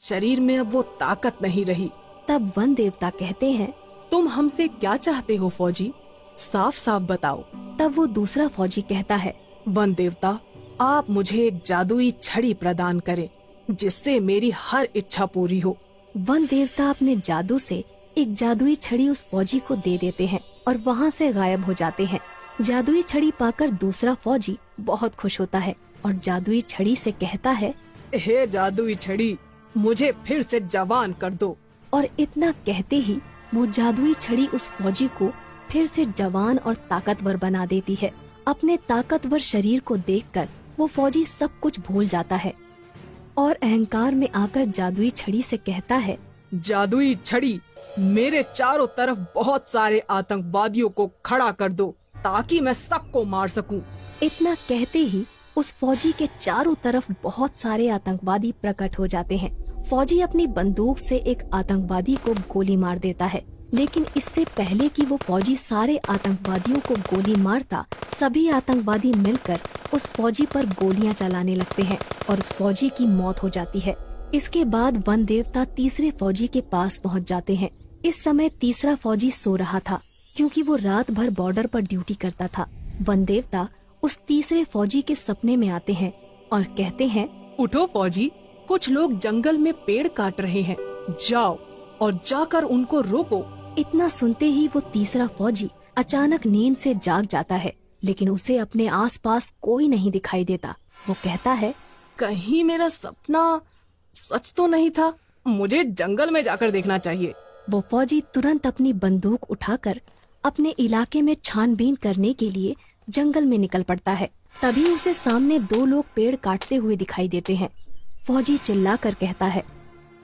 शरीर में अब वो ताकत नहीं रही। तब वन देवता कहते हैं, तुम हमसे क्या चाहते हो फौजी, साफ साफ बताओ। तब वो दूसरा फौजी कहता है, वन देवता, आप मुझे एक जादुई छड़ी प्रदान करें जिससे मेरी हर इच्छा पूरी हो। वन देवता अपने जादू से एक जादुई छड़ी उस फौजी को दे देते हैं और वहाँ से गायब हो जाते हैं। जादुई छड़ी पाकर दूसरा फौजी बहुत खुश होता है और जादुई छड़ी से कहता है, हे जादुई छड़ी, मुझे फिर से जवान कर दो। और इतना कहते ही वो जादुई छड़ी उस फौजी को फिर से जवान और ताकतवर बना देती है। अपने ताकतवर शरीर को देखकर वो फौजी सब कुछ भूल जाता है और अहंकार में आकर जादुई छड़ी से कहता है, जादुई छड़ी, मेरे चारों तरफ बहुत सारे आतंकवादियों को खड़ा कर दो ताकि मैं सबको मार सकूं। इतना कहते ही उस फौजी के चारों तरफ बहुत सारे आतंकवादी प्रकट हो जाते हैं। फौजी अपनी बंदूक से एक आतंकवादी को गोली मार देता है, लेकिन इससे पहले कि वो फौजी सारे आतंकवादियों को गोली मारता, सभी आतंकवादी मिलकर उस फौजी पर गोलियां चलाने लगते हैं और उस फौजी की मौत हो जाती है। इसके बाद वन देवता तीसरे फौजी के पास पहुंच जाते हैं। इस समय तीसरा फौजी सो रहा था क्योंकि वो रात भर बॉर्डर पर ड्यूटी करता था। वन देवता उस तीसरे फौजी के सपने में आते हैं और कहते हैं, उठो फौजी, कुछ लोग जंगल में पेड़ काट रहे हैं, जाओ और जाकर उनको रोको। इतना सुनते ही वो तीसरा फौजी अचानक नींद से जाग जाता है, लेकिन उसे अपने आसपास कोई नहीं दिखाई देता। वो कहता है, कहीं मेरा सपना सच तो नहीं था, मुझे जंगल में जाकर देखना चाहिए। वो फौजी तुरंत अपनी बंदूक उठाकर अपने इलाके में छानबीन करने के लिए जंगल में निकल पड़ता है। तभी उसे सामने दो लोग पेड़ काटते हुए दिखाई देते हैं। फौजी चिल्लाकर कहता है,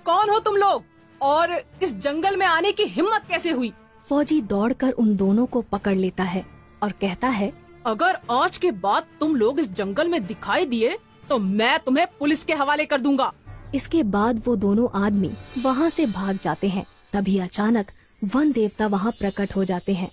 कौन हो तुम लोग और इस जंगल में आने की हिम्मत कैसे हुई? फौजी दौड़कर उन दोनों को पकड़ लेता है और कहता है, अगर आज के बाद तुम लोग इस जंगल में दिखाई दिए तो मैं तुम्हें पुलिस के हवाले कर दूंगा। इसके बाद वो दोनों आदमी वहाँ से भाग जाते हैं। तभी अचानक वन देवता वहाँ प्रकट हो जाते हैं।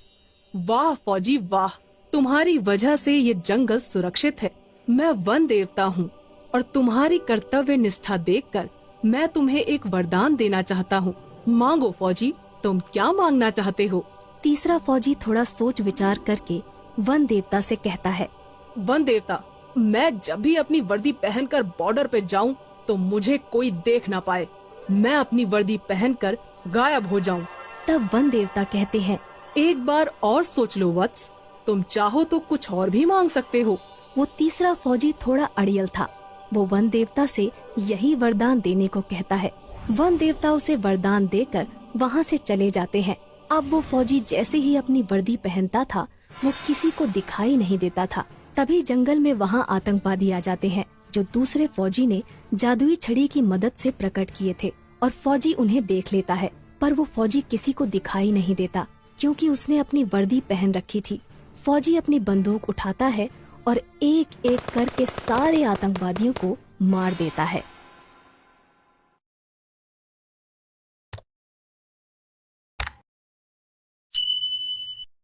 वाह फौजी वाह, तुम्हारी वजह से ये जंगल सुरक्षित है। मैं वन देवता हूँ और तुम्हारी कर्तव्य निष्ठा देखकर मैं तुम्हें एक वरदान देना चाहता हूँ। मांगो फौजी, तुम क्या मांगना चाहते हो? तीसरा फौजी थोड़ा सोच विचार करके वन देवता से कहता है, वन देवता, मैं जब भी अपनी वर्दी पहनकर बॉर्डर पे जाऊं तो मुझे कोई देख ना पाए। मैं अपनी वर्दी पहनकर गायब हो जाऊं। तब वन देवता कहते हैं, एक बार और सोच लो वत्स, तुम चाहो तो कुछ और भी मांग सकते हो। वो तीसरा फौजी थोड़ा अड़ियल था। वो वन देवता से यही वरदान देने को कहता है। वन देवता उसे वरदान देकर वहाँ से चले जाते हैं। अब वो फौजी जैसे ही अपनी वर्दी पहनता था, वो किसी को दिखाई नहीं देता था। तभी जंगल में वहाँ आतंकवादी आ जाते हैं जो दूसरे फौजी ने जादुई छड़ी की मदद से प्रकट किए थे, और फौजी उन्हें देख लेता है, पर वो फौजी किसी को दिखाई नहीं देता क्योंकि उसने अपनी वर्दी पहन रखी थी। फौजी अपनी बंदूक उठाता है और एक एक करके सारे आतंकवादियों को मार देता है।